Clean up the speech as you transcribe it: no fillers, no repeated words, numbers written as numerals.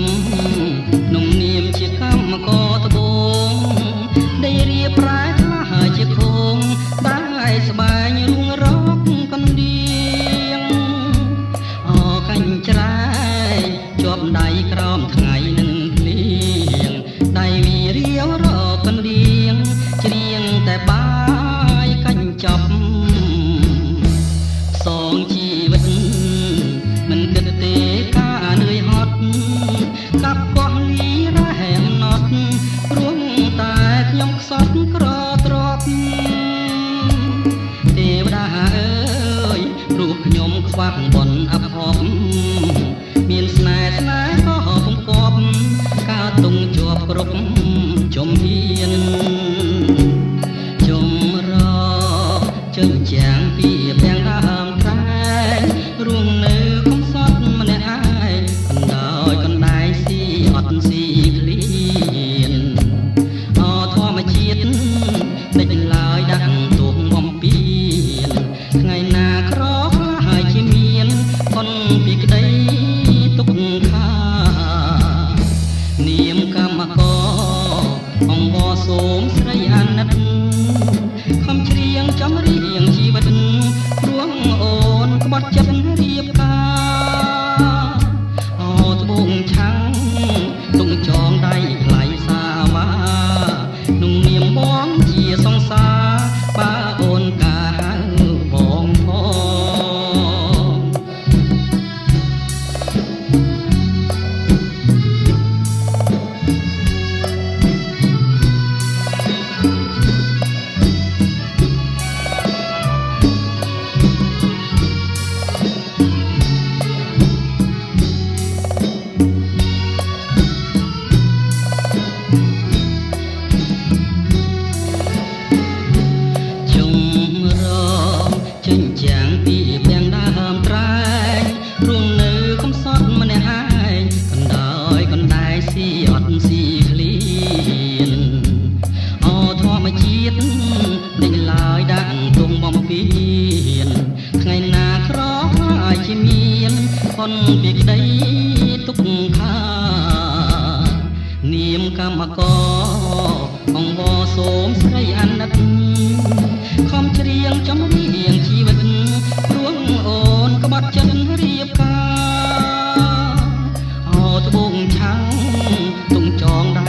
មក្នុងនាមជាកម្មករត្បូងได้เรียบรายខ្លះជាខងได้ស្បែងរួងរកកណ្ដៀងអកាញ់ច្រែងជាប់ដៃក្រោមថ្ងៃនឹងភ្លៀងដៃវារាវរកកណ្ដៀងច្រៀងតែបាយកាញ់ចប់សងជីវិតមិនគិតទេការនឿយហត់កាប់កោះលីរ៉ែអំណត់រួងតែខ្ញុំខ្សត់ក្រទ្របទេវតាអើយរូបខ្ញុំខ្វះបនអភ័ព្វមានស្នេហ៍ក៏កំកប់ការទុំជាប់គ្រប់ចំហៀនចំរជើងជាងពីពាំងដើមត្រែងរួងនៅកំសត់ម្នាក់ឯងកណ្ដោយកណ្ដាយស៊ីអត់ស៊ីឃ្លៀនអធម្មជាតិដេចឡើយដាក់ទុំបំពេញថ្ងៃណាក្រខ្លះហើយជាមានប៉ុនពីក្តីទុកខានាមកម្មករអង្គបសូមស្រីអាណិតខំច្រៀងចំរៀងជីវិតរួងអូនក្បត់ចិត្តរៀបការអោត្បូងឆាំងទុំចងដៃថ្លៃសាវ៉ាក្នុងនាមបងជាសង្សារបើអូនកាហៅបងផងជើងជាងពីពាំងដើមត្រែងរួងនៅកំសត់ម្នាក់ឯងកណ្ដោយកណ្ដាយស៊ីអត់ស៊ីឃ្លៀនអធម្មជាតិដេញឡើយដាក់ទុំបំពេញថ្ងៃណាក្រហើយជាមានប៉ុនពីក្តីទុកខានាមកម្មករអង្គបសូមស្រីអាណិតខំច្រៀងចំរៀងជីវិតរួងអូនក្បត់ចិត្តរៀបការអោត្បូងឆាំងទុំចងដៃ